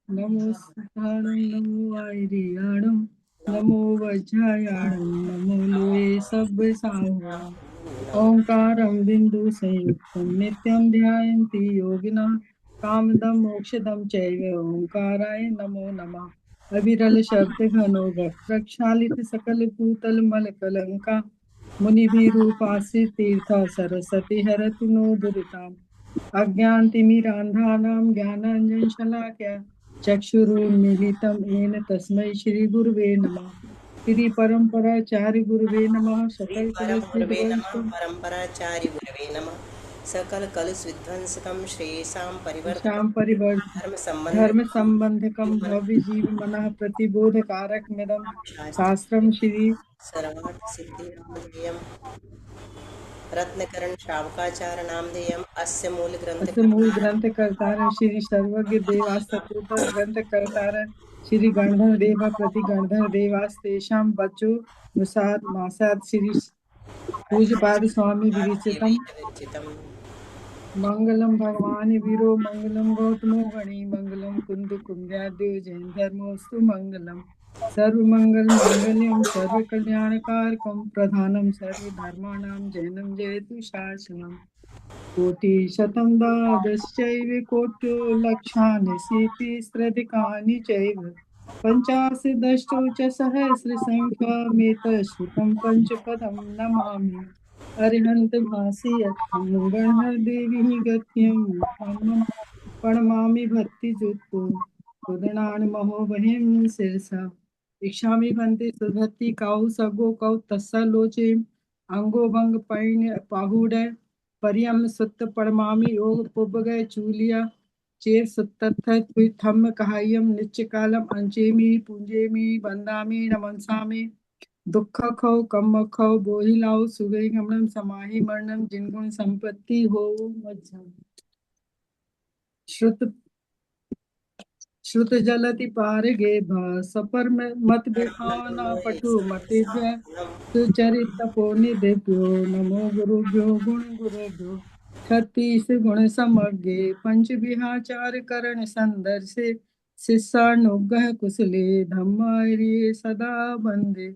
नमो सिद्धाणं नमो वायरियाणं नमो वज्रायाणं नमो लोये सब साहुणं ओंकारं बिंदु संयुक्तं नित्यं ध्यायन्ति योगिनः कामदं मोक्षदं चैव ओंकाराय नमो नमः अविरल शब्द घनो प्रक्षालित सकल भूतल मल कलंका मुनिभिरूपासि तीर्थ सरस्वती हरतु नो दुरिताम् अज्ञानतिमिरान्धानां ज्ञानाञ्जनशलाकया चक्षुरुन्मीलितं येन तस्मै श्रीगुरुवे नमः श्रीपरम्पराचार्य गुरुवे नमः श्री परम सकलकलश गुरवे नमः। विध्वंसं परम्पराचार्य गुरवे नमः। सकल कलुष विध्वंसकं श्रेयसां शां परिवर्तकं परिवर्त धर्म धर्म संबंधकं संबंधकं जीवन भव्य जीव मनः प्रतिबोधकारकमिदं शास्त्रं शास्त्रं श्री सर्वार्थ सिद्धिनामधेयं रत्नकरण श्रावकाचार नामधेयम् अस्य मूल अस्य मूल ग्रंथकर्ता ग्रंथ करतार श्री सर्वज्ञ देवास सतोतर ग्रंथ करतार श्री गणधर देवा प्रति गणधर देवास तेषां बचो नुसार मासाद श्री पूज्यपाद स्वामी विरचितम् विरचितम्। मंगलम भगवान वीरो मंगलम गौतमो गणी मंगलम कुंद कुंद्यादेव जैन धर्मोस्तु मंगलम सर्व मंगल मांगल्यम सर्व कल्याण कारकम प्रधानम सर्व धर्माणां जैनम जयतु शासनम कोटि शतं द्वादशैव कोट्यो लक्षानि सीतिस्रधिकानि चैव पञ्चाशदष्टौ च सहस्रसङ्ख्यमेतच्छ्रुतं पञ्चपदं नमामि अरिहन्त भासि यत्थं गणदेवी गत्यं धम्मं प्रणमामि भक्तियुक्तो सुगणान् महोमहिं शिरसा इच्छामि भन्ते सुधति काहु सगो कौ तस्सा लोचे अंगो भंग पैण्य पाहुड परियम सुत्त परमामी योग पुबगय चूलिया चेर सुत्तथ तुई थम कहायम निच्च कालम अंचेमी पुंजेमी बंदामी नमनसामी दुख खो कम खो बोहि लाओ सुगई गमनम समाहि मरणम जिनगुण संपत्ति हो मज्जम श्रुत श्रुत जलति पार गे भा सपर में मत बिहाना पटु मति सुचरित तपोनि देभ्यो नमो गुरुभ्यो गुण गुरुभ्यो छत्तीस गुण समग्गे पंच विहाचार करण संदर्शे शिष्यानुग्रह कुशले धम्मारिये सदा बंदे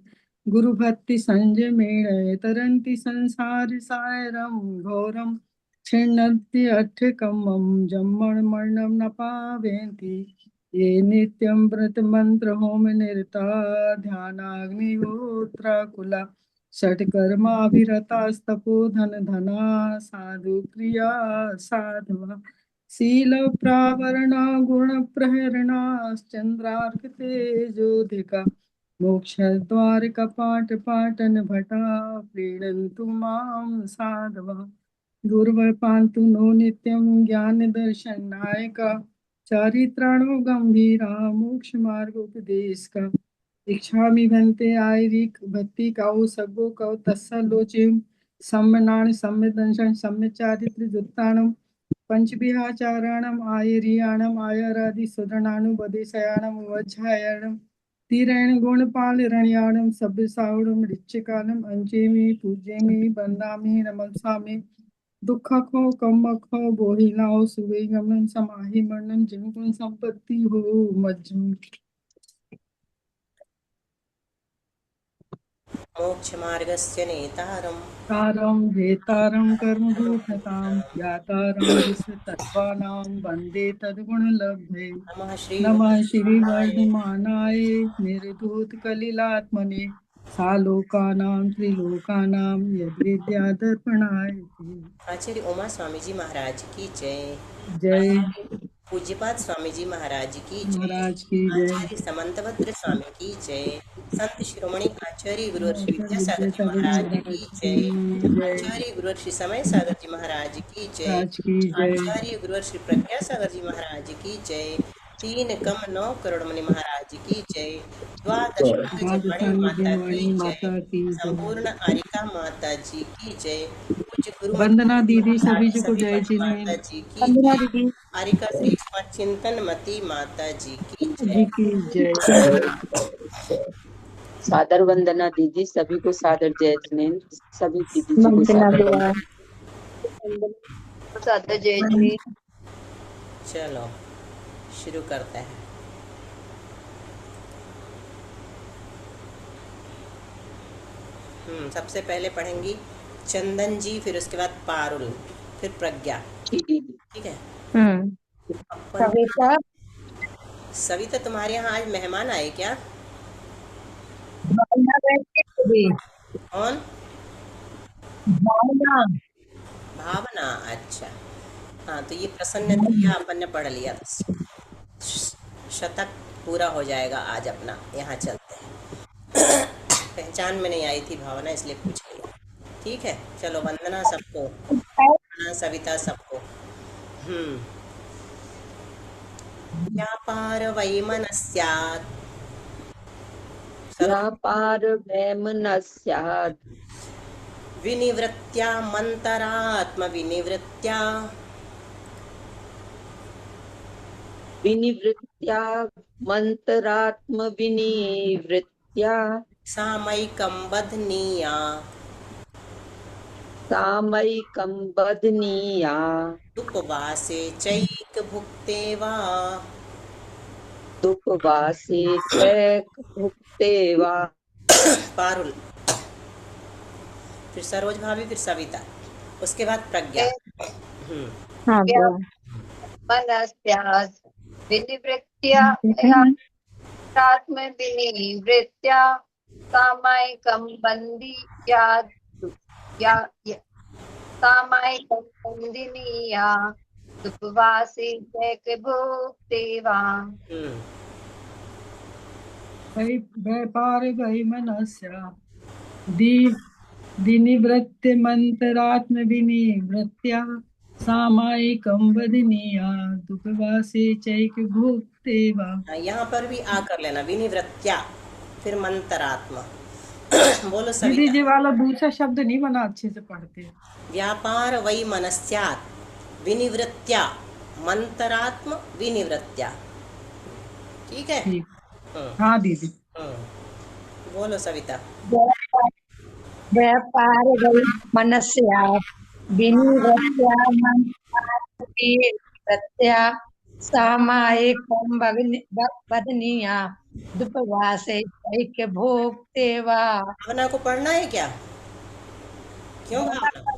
गुरु भक्ति संजमेण तरंति संसार सायरम घोरम छिन्नन्ति अट्ठकमं जम्मण मरणं न पावन्ति ये नित्यं व्रत मंत्र होम निरता ध्यानाग्निहोत्र कुला षट्कर्माभिरतास्तपो धन धना साधु क्रिया साधवा शील प्रावरणा गुण प्रहरणा चंद्रार्क तेजोधिका मोक्ष द्वार कपाट पाटन भटा प्रीणन्तु मां साधवा गुरुवर पांतु नो नित्यं ज्ञान दर्शन नायका चारित्राणो गंभीरा मोक्ष मार्ग उपदेश का इच्छामि भन्ते आयरिक भक्ति काउ सगो कौ तस्सा लोचिम सम्मनान सम्मिदंशन सम्य चारित्र जुत्तानम पंचविहाचाराणम आयरियाणम आयरादि सुदनानुबदेशयाणम वज्झायाणम तीरेण गुणपाल रण्याणम सभ्य साहुणम ऋच्यकालम अंचेमि पूज्येमि वंदामि नमस्सामि दुख खो कम खो बोहिलाओ सुवे गमन समाहि मरणम जिनगुण संपत्ति हो मज्जम मोक्षमार्गस्य नेतारम् तारं जेतारं कर्मभूषतां ज्ञातारं विश्वतत्त्वानां वन्दे तद्गुणलब्धे नमः नमः श्रीवर्धमानाय। श्रीवर्धमानाय निर्धूतकलिलात्मने सालोकानां त्रिलोकानां यद्विद्यादर्पणाय ते। आचार्य उमा स्वामी जी महाराज की जय। जय पूज्यपाद स्वामी जी महाराज की जय। महाराज की जय। आचार्य समंतभद्र स्वामी की जय। संत शिरोमणि आचार्य गुरु श्री विद्यासागर जी विद्यासागर महाराज महाराज की की जय। जय। आचार्य गुरु श्री समय सागर जी महाराज की जय। राज की जय। आचार्य गुरु श्री प्रज्ञा सागर जी महाराज की जय। तीन कम 9 करोड़ मुनि महाराज की जय। द्वादश वाणी माता की वाणी जय। माता की जय। संपूर्ण आरिका माता जी की जय। पूज्य गुरु वंदना दीदी सभी जी को सभी जय बड़ी जिनेन्द्र माता जी की वंदना जय। दीदी आरिका श्री चिंतन मती माता जी की जय। जी की जय। सादर वंदना दीदी, सभी को सादर जय जिनेन्द्र, सभी दीदी जी को वंदना सादर बुआ वंदना। सादा जय जी। चलो शुरू करते हैं। सबसे पहले पढ़ेंगी चंदन जी, फिर उसके बाद पारुल, फिर प्रज्ञा। जी दीदी। ठीक है। हम्म। अपन कविता। सविता, तुम्हारे यहाँ आज मेहमान आए क्या? भावना बैठी थी। कौन? भावना। भावना, अच्छा। हाँ, तो ये प्रसन्न दिया अपन ने पढ़ लिया, तो शतक पूरा हो जाएगा आज अपना। यहाँ चलते हैं। पहचान में नहीं आई थी भावना, इसलिए पूछ लिया। ठीक है, चलो, वंदना सबको, वंदना सविता सबको। हम्म। व्यापार वैमनस्यात् सर्व व्यापार वैम न स्यात् विनिवृत्त्या मंतरात्म विनिवृत्त्या विनिवृत्त्या मंतरात्म विनिवृत्त्या सामयिकं बध्नीया सामयिकं बध्नीया उपवासे चैक भुक्ते वा। दुपवासे चैक भुक्ते वा। पारुल, फिर सरोज भाभी, फिर सविता, उसके बाद प्रज्ञा। हम्म। हाँ बुआ। मनस्यात् विनिवृत्त्या आत्म विनिवृत्त्या सामायिकं बन्धीयात् सामायिकं बन्धिनीया उपवासे भुक्ते वा। व्यापार वैमनस्य दिनिवृत्ति मंतरात्म विनिवृत्त्या सामायिकं वदनीयात् उपवासे चैक भुक्ते वा। यहाँ पर भी आ कर लेना, विनिवृत्त्या, फिर मंतरात्मा। बोलो दीदी सविता। जी वाला दूसरा शब्द नहीं बना, अच्छे से पढ़ते। व्यापार वै मनस्यात् विनिवृत्त्या मंतरात्म विनिवृत्त्या। ठीक है। ठीक। हम्म, हाँ दीदी। बोलो सविता। व्यापार मनस्यात् विनिवृत्त्या मंतरात्मविनिवृत्त्या सामायिकं बध्नीया दुपवासे चैक भुक्ते वा। भावना को पढ़ना है क्या? क्यों भावना?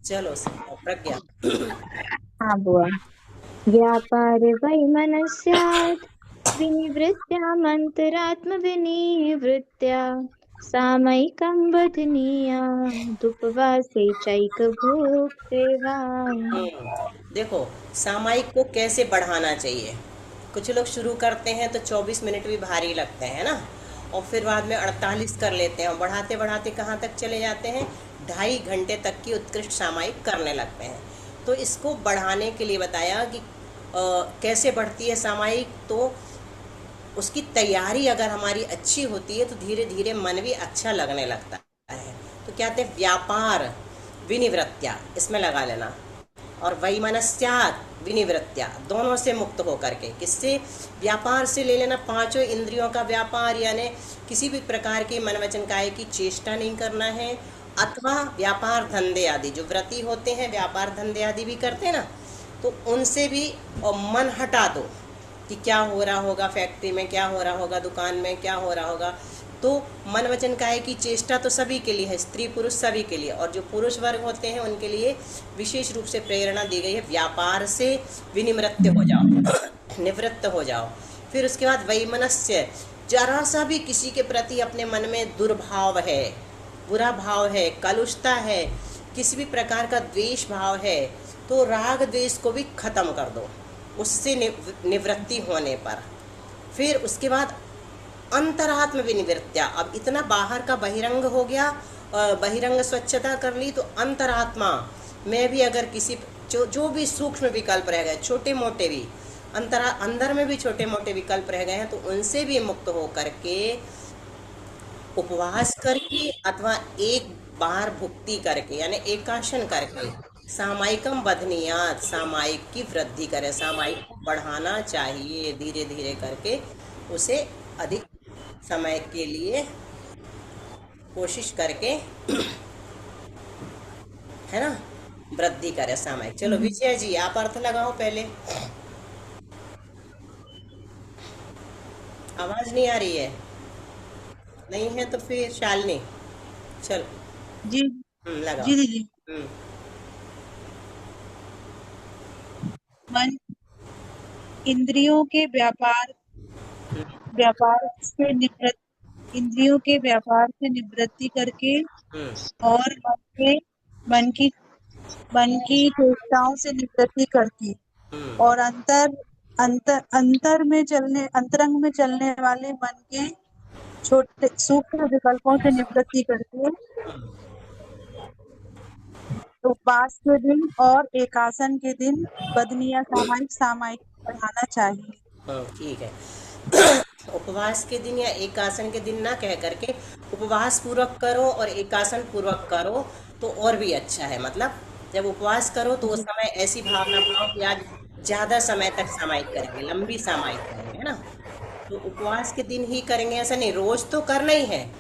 चलो प्रज्ञा। हाँ बुआ। व्यापार वैमनस्यात् विनिवृत्त्या मंतरात्म विनिवृत्त्या सामयिकं बध्नीया दुपवासे चैक भुक्ते वा। देखो, सामायिक को कैसे बढ़ाना चाहिए। कुछ लोग शुरू करते हैं तो 24 मिनट भी भारी लगते हैं ना, और फिर बाद में 48 कर लेते हैं, और बढ़ाते बढ़ाते कहाँ तक चले जाते हैं, 2.5 घंटे तक की उत्कृष्ट सामायिक करने लगते हैं। तो इसको बढ़ाने के लिए बताया कि कैसे बढ़ती है सामायिक। तो उसकी तैयारी अगर हमारी अच्छी होती है तो धीरे धीरे मन भी अच्छा लगने लगता है। तो क्या कहते हैं, व्यापार विनिवृत्त्या, इसमें लगा लेना, और वैमनस्यात् विनिवृत्त्या, दोनों से मुक्त होकर के। किससे? व्यापार से ले लेना, 5 इंद्रियों का व्यापार, यानी किसी भी प्रकार की मन वचन काया की चेष्टा नहीं करना है। अथवा व्यापार धंधे आदि, जो व्रती होते हैं व्यापार धंधे आदि भी करते हैं ना, तो उनसे भी मन हटा दो कि क्या हो रहा होगा फैक्ट्री में, क्या हो रहा होगा दुकान में, क्या हो रहा होगा। तो मन वचन काया की चेष्टा तो सभी के लिए है, स्त्री पुरुष सभी के लिए, और जो पुरुष वर्ग होते हैं उनके लिए विशेष रूप से प्रेरणा दी गई है, व्यापार से विनिवृत्त हो जाओ, निवृत्त हो जाओ। फिर उसके बाद वैमनस्य, जरा सा भी किसी के प्रति अपने मन में दुर्भाव है, बुरा भाव है, कलुषता है, किसी भी प्रकार का द्वेष भाव है, तो राग द्वेष को भी खत्म कर दो उससे निवृत्ति होने पर। फिर उसके बाद अंतरात्म विनिवृत्त्या, अब इतना बाहर का बहिरंग हो गया, बहिरंग स्वच्छता कर ली, तो अंतरात्मा में भी अगर किसी जो भी सूक्ष्म विकल्प रह गए, छोटे मोटे भी अंदर में भी छोटे मोटे विकल्प रह गए हैं, तो उनसे भी मुक्त हो करके उपवास करके अथवा एक बार भुक्ति करके, यानी एकाशन करके, सामायिकम बधनीयात, सामायिक की वृद्धि करें, सामायिक को बढ़ाना चाहिए, धीरे धीरे करके उसे अधिक समय के लिए कोशिश करके, है ना, वृद्धि करे सामयिक। चलो विजय जी, आप अर्थ लगाओ पहले। आवाज नहीं आ रही है? नहीं है तो फिर शालिनी, चलो। जी लगाओ। जी दीदी। हम्म। मन इंद्रियों के व्यापार व्यापार से निवृत्त इंद्रियों के व्यापार से निवृत्ति करके हम्म। और मन की मन की चेष्टाओं से निवृत्ति करती हम्म। और अंतरंग में चलने वाले मन के छोटे सूक्ष्म विकल्पों से निवृत्ति करके उपवास के दिन और एकासन के दिन बदनिया सामायिक सामायिक पढ़ाना चाहिए। ठीक है। उपवास के दिन या एकासन के दिन ना कह करके उपवास पूर्वक करो और एकासन पूर्वक करो तो और भी अच्छा है। मतलब जब उपवास करो तो उस समय ऐसी भावना बनाओ कि आज ज्यादा समय तक सामायिक करेंगे, लंबी सामायिक करेंगे, है ना। तो उपवास के दिन ही करेंगे ऐसा नहीं, रोज तो करना ही है,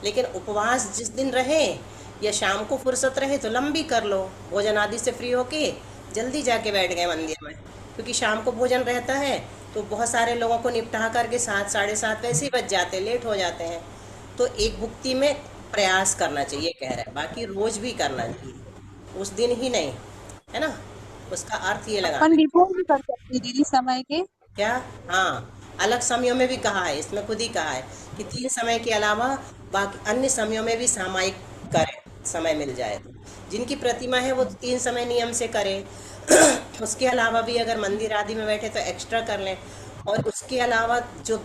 लेकिन उपवास जिस दिन रहे या शाम को फुर्सत रहे तो लंबी कर लो। भोजन आदि से फ्री होके जल्दी जाके बैठ गए मंदिर में, क्योंकि शाम को भोजन रहता है तो बहुत सारे लोगों को निपटा करके 7 साढ़े 7 वैसे ही बज जाते हैं, लेट हो जाते हैं। तो एक भुक्ति में प्रयास करना चाहिए कह रहे हैं, बाकी रोज भी करना चाहिए, उस दिन ही नहीं, है ना। उसका अर्थ ये लगा अपन डिपोज भी कर सकते हैं दीदी समय के। क्या? हाँ, अलग समयों में भी कहा है, इसमें खुद ही कहा है कि 3 समय के अलावा बाकी अन्य समयों में भी सामायिक करें, समय मिल जाए तो। जिनकी प्रतिमा है वो 3 समय नियम से करें। उसके अलावा भी अगर मंदिर आदि में बैठे तो एक्स्ट्रा कर लें। और उसके अलावा जो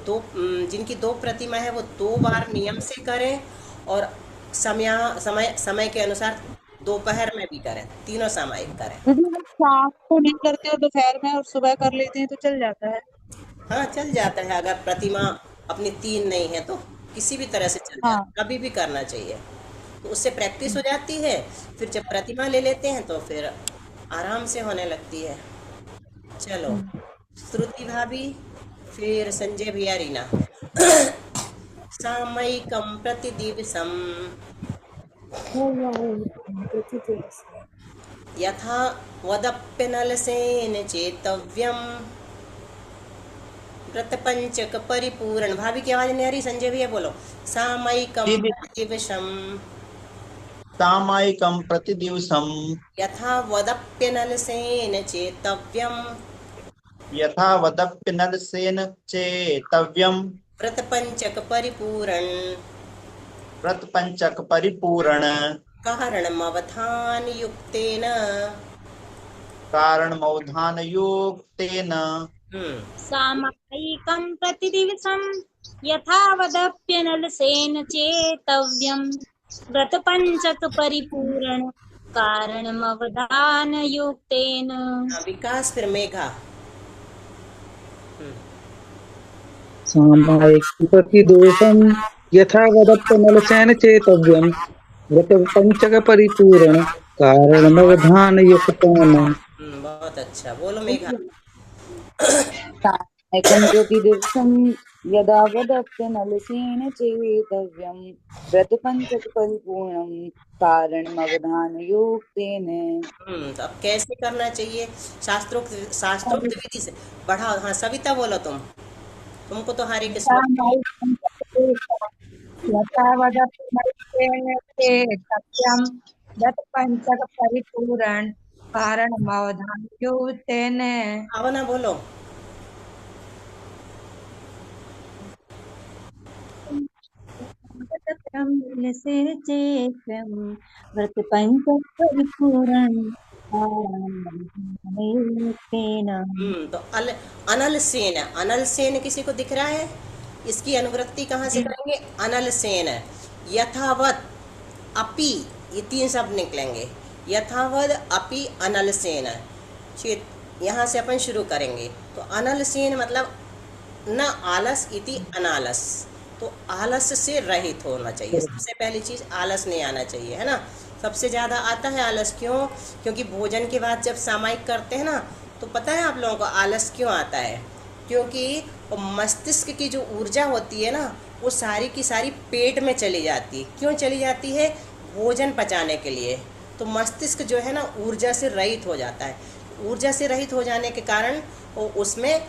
जिनकी 2 प्रतिमा है वो 2 बार नियम से करें, और समय समय के अनुसार दोपहर में भी करें, तीनों सामायिक करें। दीदी अगर शाम को नहीं करते हो दोपहर में और सुबह कर लेते हैं तो चल जाता है। हाँ, चल जाता है, अगर प्रतिमा अपनी 3 नहीं है तो किसी भी तरह से चल जाता हाँ है, कभी भी करना चाहिए। तो उससे प्रैक्टिस हो जाती है, फिर जब प्रतिमा ले लेते हैं तो फिर आराम से होने लगती है। चलो, श्रुति भाभी, फिर संजय भैया, रीना। सामयिकम प्रतिदिवसम यथा वदप्यनलसेन चेतव्यम व्रत पंचक परिपूर्ण। भाभी की आवाज नहीं आ रही, संजय भैया बोलो। सामयिकम दीदी प्रतिदिवसम सामायिकं प्रतिदिवसं यथा वदप्यनलसेन चेतव्यम यथा वदप्यनलसेन चेतव्यं व्रत पंचक परिपूरण व्रतपञ्चक परिपूर्ण कारणमवधान युक्तेन। कारणमवधानयोक्तेन सामायिकं प्रतिदिवसं यथावदप्यनलसेन चेतव्यं व्रतपञ्चकपरिपूर्ण कारणमवधानयुक्तेन। विकास, फिर मेघा। सामायिकं प्रतिदिवसं यथावदप्यनलसेन चेतव्यं व्रतपञ्चकपरिपूर्ण कारणमवधानयुक्तेन। बहुत अच्छा, बोलो मेघा। सामायिकं प्रतिदिवसं यदावदप्यनलसेन चेतव्यं व्रतपञ्चकपरिपूर्णं कारणमवधानयोक्तेन। तो अब कैसे करना चाहिए? शास्त्रोक्त विधि से। बढ़ाओ, हाँ सविता बोलो तुमको तो हारी किस्मत। सामायिकं प्रतिदिवसं यथावदप्यनलसेन चेतव्यं व्रतपञ्चकपरिपूर्ण कारणमवधानयुक्तेन। आओ ना, बोलो। व्रतपञ्चकपरिपूर्ण कारणमवधानयुक्तेन। तो अनल सेन, अनल सेन किसी को दिख रहा है? इसकी अनुवृत्ति कहाँ से करेंगे? अनल सेन। यथावत अपि, ये 3 शब्द निकलेंगे। यथावत अपि अनल सेन, यहाँ से अपन शुरू करेंगे। तो अनल सेन मतलब न आलस इति अनालस, तो आलस से रहित होना चाहिए। सबसे पहली चीज आलस नहीं आना चाहिए, है ना। सबसे ज्यादा आता है आलस, क्यों? क्योंकि भोजन के बाद जब सामायिक करते हैं ना, तो पता है आप लोगों को आलस क्यों आता है? क्योंकि मस्तिष्क की जो ऊर्जा होती है ना, वो सारी की सारी पेट में चली जाती है। क्यों चली जाती है? भोजन पचाने के लिए। तो मस्तिष्क जो है ना ऊर्जा से रहित हो जाता है। ऊर्जा से रहित हो जाने के कारण उसमें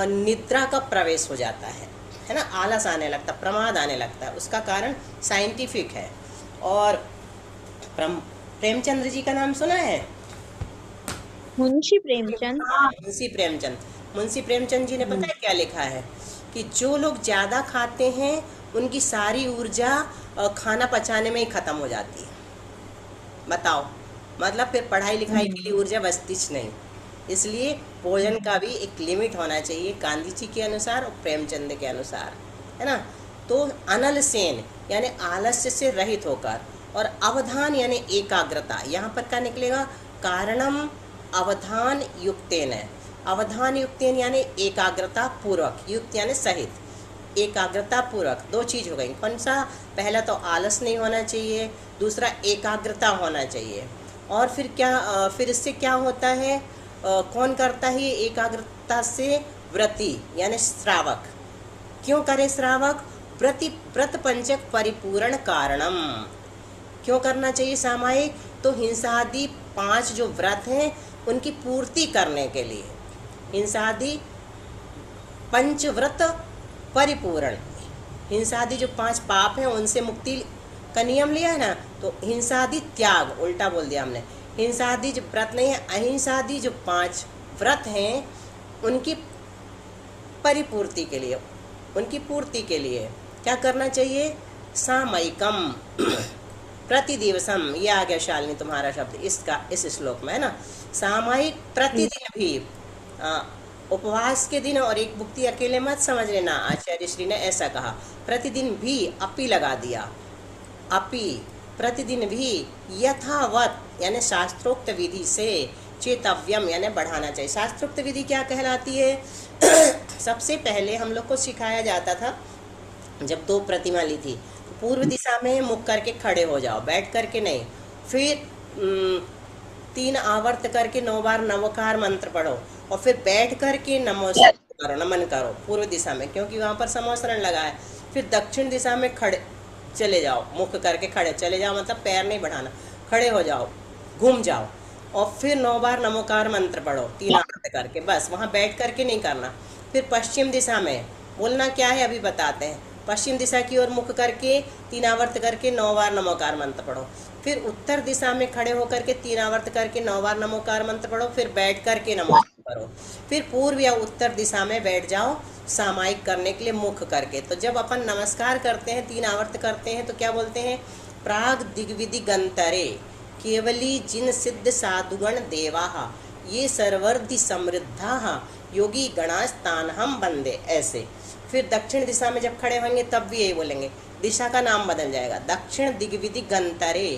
निद्रा का प्रवेश हो जाता है ना, आलस आने लगता, प्रमाद आने लगता है। उसका कारण साइंटिफिक है। और प्रेमचंद्र जी का नाम सुना है? मुंशी प्रेमचंद। हाँ, मुंशी प्रेमचंद। मुंशी प्रेमचंद जी ने पता है क्या लिखा है? कि जो लोग ज्यादा खाते हैं उनकी सारी ऊर्जा खाना पचाने में ही खत्म हो जाती है। बताओ, मतलब फिर पढ़ाई लिखाई के लिए ऊर्जा बचती नहीं। इसलिए भोजन का भी एक लिमिट होना चाहिए, गांधी जी के अनुसार और प्रेमचंद के अनुसार, है ना। तो अनल सेन यानी आलस्य से रहित होकर, और अवधान यानी एकाग्रता। यहाँ पर क्या निकलेगा? कारणम अवधान युक्तेन है। अवधान युक्तेन यानी एकाग्रता पूर्वक, युक्त यानी सहित, एकाग्रता पूर्वक। दो चीज हो गई। कौन सा? पहला तो आलस नहीं होना चाहिए, दूसरा एकाग्रता होना चाहिए। और फिर क्या, फिर इससे क्या होता है? कौन करता है एकाग्रता से? व्रती यानी श्रावक। क्यों करे श्रावक? व्रत पंचक परिपूर्ण कारणम। क्यों करना चाहिए सामायिक? तो हिंसादि 5 जो व्रत हैं उनकी पूर्ति करने के लिए। हिंसादि पंचव्रत परिपूर्ण, हिंसादि जो 5 पाप हैं उनसे मुक्ति का नियम लिया है ना, तो हिंसादि त्याग, उल्टा बोल दिया हमने। हिंसादि जो व्रत नहीं है, अहिंसादि जो 5 व्रत हैं उनकी परिपूर्ति के लिए, उनकी पूर्ति के लिए क्या करना चाहिए? सामयिकम प्रतिदिवसम। ये आ गया शालिनी तुम्हारा शब्द इसका, इस श्लोक में, है ना। सामयिक प्रतिदिन भी, उपवास के दिन। और एक भुक्ति अकेले मत समझ लेना, आचार्य श्री ने ऐसा कहा। प्रतिदिन भी अपी लगा दिया, अपी प्रतिदिन भी यथावत यानी शास्त्रोक्त विधि से, चेतव्यम यानी बढ़ाना चाहिए। शास्त्रोक्त विधि क्या कहलाती है? सबसे पहले हम लोग को सिखाया जाता था, जब 2 प्रतिमा ली थी, पूर्व दिशा में मुख करके खड़े हो जाओ, बैठ करके नहीं। फिर 3 आवर्त करके 9 बार नमोकार मंत्र पढ़ो, और फिर बैठ करके नमन करो पूर्व दिशा में, क्योंकि वहाँ पर समोसरण लगा है। फिर दक्षिण दिशा में खड़े चले जाओ, मुख करके खड़े चले जाओ, मतलब पैर नहीं बढ़ाना, खड़े हो जाओ, घूम जाओ, और फिर 9 बार नमोकार मंत्र पढ़ो 3 आवर्त करके, बस वहाँ बैठ करके नहीं करना। फिर पश्चिम दिशा में बोलना क्या है अभी बताते हैं। पश्चिम दिशा की ओर मुख करके 3 आवर्त करके 9 बार नमोकार मंत्र पढ़ो। फिर उत्तर दिशा में खड़े होकर के 3 आवर्त करके 9 बार नमोकार मंत्र पढ़ो, फिर बैठ करके नमोकार करो। फिर पूर्व या उत्तर दिशा में बैठ जाओ सामायिक करने के लिए मुख करके। तो जब अपन नमस्कार करते हैं, 3 आवर्त करते हैं, तो क्या बोलते हैं? प्राग दिग्विधि गंतरे केवली जिन सिद्ध साधुगण देवाहा ये सर्वर्धि समृद्धा योगी गणास्तान हम बंदे, ऐसे। फिर दक्षिण दिशा में जब खड़े होंगे तब भी यही बोलेंगे, दिशा का नाम बदल जाएगा, दक्षिण दिग्विधि गंतरे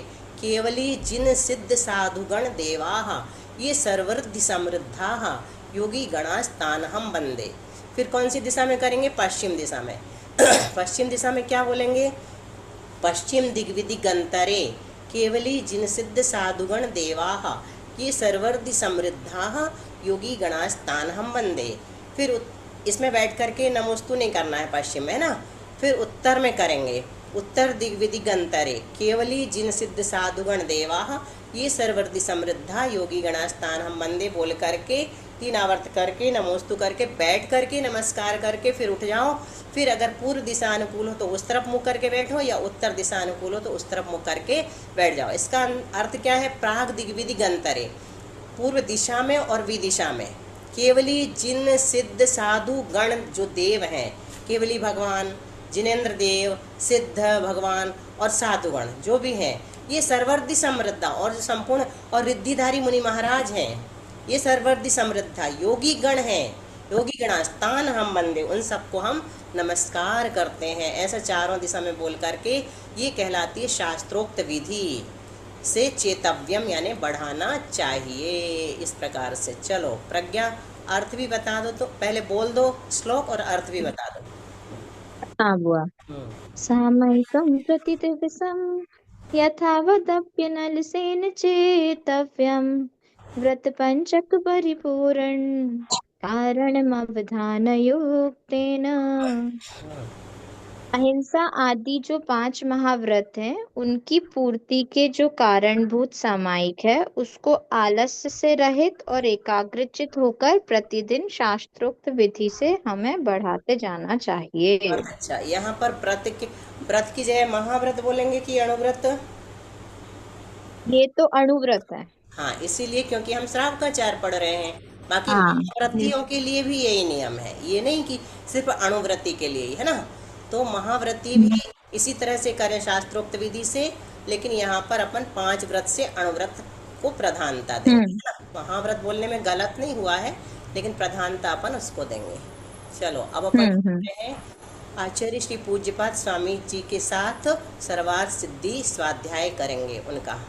केवली जिन सिद्ध साधुगण देवाहा ये सर्वर्धि समृद्धा योगी गणास्तान हम बंदे। फिर कौन सी दिशा में करेंगे? पश्चिम दिशा में। पश्चिम दिशा में क्या बोलेंगे? पश्चिम दिग्विधि गंतरे केवली जिन सिद्ध साधुगण देवाहा ये सर्वर्धि समृद्धा योगी गणास्तान हम बंदे। फिर इसमें बैठ करके नमोस्तु नहीं करना है पश्चिम में, है ना। फिर उत्तर में करेंगे, उत्तर दिग्विधि गंतरे केवली जिन सिद्ध साधुगण देवाहा ये सर्वर्धि समृद्धा योगी गणास्तान हम बंदे बोल करके 3 आवर्त करके नमोस्तु करके बैठ करके नमस्कार करके फिर उठ जाओ। फिर अगर पूर्व दिशा अनुकूल हो तो उस तरफ मुँह करके बैठो, या उत्तर दिशा अनुकूल हो तो उस तरफ मुँह करके बैठ जाओ। इसका अर्थ क्या है? प्राग दिग्विधि गंतरे, पूर्व दिशा में और विदिशा में केवली जिन सिद्ध साधु गण जो देव हैं, केवली भगवान, जिनेन्द्र देव, सिद्ध भगवान और साधुगण जो भी हैं, ये सर्वर्धि समृद्धा और जो संपूर्ण और रिद्धिधारी मुनि महाराज हैं, ये सर्वर्धि समृद्धा योगी गण हैं, योगी गणास्तान हम बंदे, उन सबको हम नमस्कार करते हैं। ऐसा चारों दिशा में बोल करके ये कहलाती है शास्त्रोक्त विधि से चेतव्यम यानी बढ़ाना चाहिए। इस प्रकार से चलो प्रज्ञा अर्थ भी बता दो, तो पहले बोल दो श्लोक और अर्थ भी बता दो। हाँ बुआ। सामयिकं प्रतिदिवसं यथावदप्यनलसेन चेतव्यं व्रतपञ्चक परिपूर्ण कारणमवधानयोक्तेन। अहिंसा आदि जो 5 महाव्रत हैं उनकी पूर्ति के जो कारणभूत सामायिक है उसको आलस्य से रहित और एकाग्रचित होकर प्रतिदिन शास्त्रोक्त विधि से हमें बढ़ाते जाना चाहिए। अच्छा, यहाँ पर व्रत की जगह महाव्रत बोलेंगे कि अणुव्रत? ये तो अणुव्रत है। हाँ, इसीलिए क्योंकि हम श्रावकाचार पढ़ रहे हैं। बाकी हाँ महाव्रतियों के लिए भी यही नियम है, ये नहीं कि सिर्फ अणुव्रति के लिए ही है ना। तो महाव्रती भी इसी तरह से करें शास्त्रोक्त विधि से, लेकिन यहाँ पर अपन 5 व्रत से अणुव्रत को प्रधानता देंगे है ना। महाव्रत बोलने में गलत नहीं हुआ है, लेकिन प्रधानता अपन उसको देंगे। चलो अब अपन चलते हैं आचार्य श्री पूज्यपाद स्वामी जी के साथ सर्वार्थ सिद्धि स्वाध्याय करेंगे उनका।